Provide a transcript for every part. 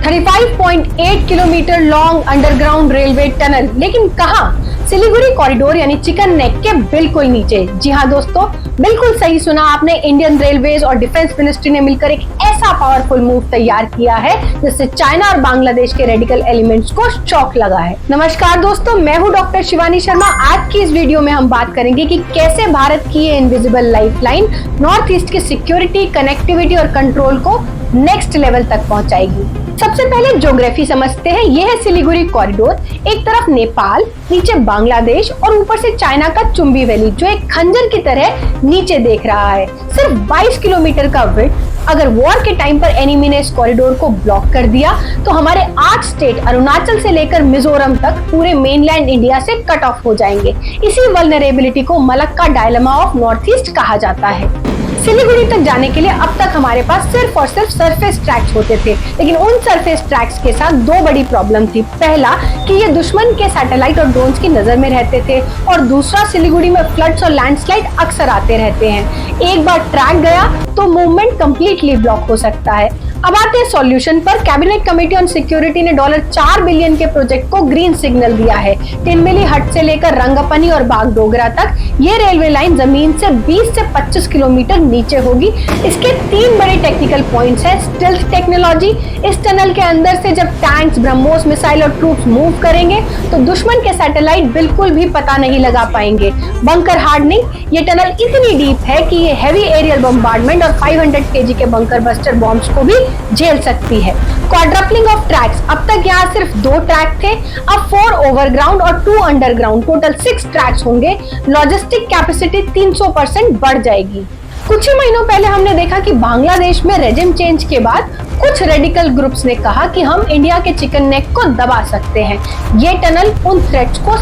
35.8 kilometre long underground railway tunnel, लेकिन कहां? Siliguri corridor यानी चिकन नेक के बिल्कुल नीचे। जी हाँ दोस्तों, बिल्कुल सही सुना आपने। इंडियन रेलवेज और डिफेंस मिनिस्ट्री ने मिलकर एक ऐसा पावरफुल मूव तैयार किया है जिससे चाइना और बांग्लादेश के रेडिकल एलिमेंट्स को शॉक लगा है। नमस्कार दोस्तों, मैं हूँ डॉक्टर शिवानी शर्मा। आज की इस वीडियो में हम बात करेंगे कि कैसे भारत की ये इनविजिबल लाइफलाइन नॉर्थ ईस्ट की सिक्योरिटी, कनेक्टिविटी और कंट्रोल को नेक्स्ट लेवल तक पहुंचाएगी। सबसे पहले ज्योग्राफी समझते हैं। यह है सिलीगुड़ी कॉरिडोर। एक तरफ नेपाल, नीचे बांग्लादेश और ऊपर से चाइना का चुंबी वैली जो एक खंजर की तरह नीचे देख रहा है। सिर्फ 22 किलोमीटर का विड्थ। अगर वॉर के टाइम पर एनिमी ने इस कॉरिडोर को ब्लॉक कर दिया तो हमारे 8 स्टेट अरुणाचल से लेकर मिजोरम तक पूरे मेनलैंड इंडिया से कट ऑफ हो जाएंगे। इसी वल्नरेबिलिटी को Malacca dilemma of north east कहा जाता है। सिलीगुड़ी तक जाने के लिए अब तक हमारे पास सिर्फ और सिर्फ सरफेस ट्रैक्स होते थे, लेकिन उन सरफेस ट्रैक्स के साथ दो बड़ी प्रॉब्लम थी। पहला कि ये दुश्मन के सैटेलाइट और ड्रोन्स की नजर में रहते थे, और दूसरा सिलीगुड़ी में फ्लड्स और लैंडस्लाइड अक्सर आते रहते हैं। एक बार ट्रैक गया तो मूवमेंट कंप्लीटली ब्लॉक हो सकता है। अब आते हैं सॉल्यूशन पर। कैबिनेट कमेटी ऑन सिक्योरिटी ने $4 बिलियन के प्रोजेक्ट को ग्रीन सिग्नल दिया है। टिनमिली हट से लेकर रंगपनी और बागडोगरा तक ये रेलवे लाइन जमीन से 20 से 25 किलोमीटर नीचे होगी। इसके 3 बड़े टेक्निकल पॉइंट्स हैं। स्टेल्थ टेक्नोलॉजी, इस टनल के अंदर से जब टैंक्स, ब्रह्मोस, मिसाइल और ट्रूप्स मूव करेंगे तो दुश्मन के सैटेलाइट बिल्कुल भी पता नहीं लगा पाएंगे। बंकर हार्डनिंग, ये टनल इतनी डीप है कि ये हैवी एरियल बम्बार्डमेंट और 500 केजी के बंकर बस्टर बॉम्ब्स को भी झेल सकती है। क्वाड्रपलिंग ऑफ ट्रैक्स, अब तक यहाँ सिर्फ 2 ट्रैक थे, अब 4 ओवरग्राउंड और 2 अंडरग्राउंड, टोटल 6 ट्रैक्स होंगे। लॉजिस्टिक कैपेसिटी 300% बढ़ जाएगी। कुछ ही महीनों पहले हमने देखा कि बांग्लादेश में रेजिम चेंज के बाद कुछ रेडिकल ग्रुप्स ने कहा कि हम इंडिया के चिकन नेक को दबा सकते हैं। ये टनल उन थ्रेट्स को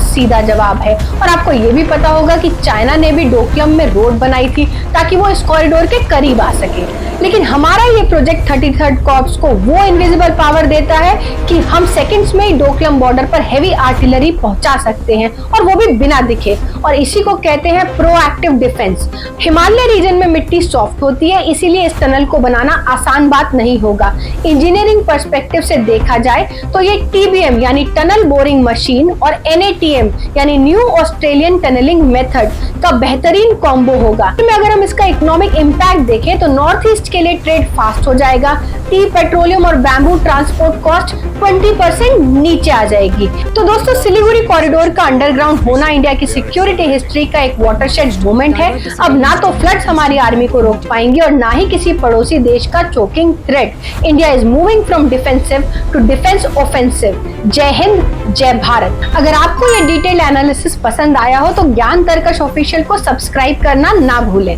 सीधा जवाब है। और आपको ये भी पता होगा कि चाइना ने भी डोकलम में रोड बनाई थी ताकि वो इस कॉरिडोर के करीब आ सके। लेकिन हमारा ये प्रोजेक्ट 33rd कॉर्प्स को वो इनविजिबल पावर देता है कि हम सेकंड्स में ही डोकलम बॉर्डर पर हेवी आर्टिलरी पहुंचा सकते हैं, और वो भी बिना दिखे। और इसी को कहते हैं प्रोएक्टिव डिफेंस। हिमालय रीजन में मिट्टी सॉफ्ट होती है, इसीलिए इस टनल को बनाना आसान बात नहीं होगा। इंजीनियरिंग पर्सपेक्टिव से देखा जाए तो ये TBM यानी टनल बोरिंग मशीन और NATM यानी न्यू ऑस्ट्रेलियन टनलिंग मेथड का बेहतरीन कॉम्बो होगा। अगर हम इसका इकोनॉमिक इम्पैक्ट देखें तो नॉर्थ ईस्ट के लिए ट्रेड फास्ट हो जाएगा। टी, पेट्रोलियम और बैम्बू ट्रांसपोर्ट कॉस्ट 20% नीचे आ जाएगी। तो दोस्तों, सिलीगुड़ी कॉरिडोर का अंडरग्राउंड होना इंडिया की सिक्योरिटी हिस्ट्री का एक वाटरशेड मोमेंट है। अब ना तो फ्लड्स हमारी आर्मी को रोक पाएंगे और ना ही किसी पड़ोसी देश का choking threat. India is moving from defensive to defence offensive. जय हिंद, जय भारत। अगर आपको ये डिटेल एनालिसिस पसंद आया हो तो ज्ञान तर्कश ऑफिशियल को सब्सक्राइब करना ना भूलें।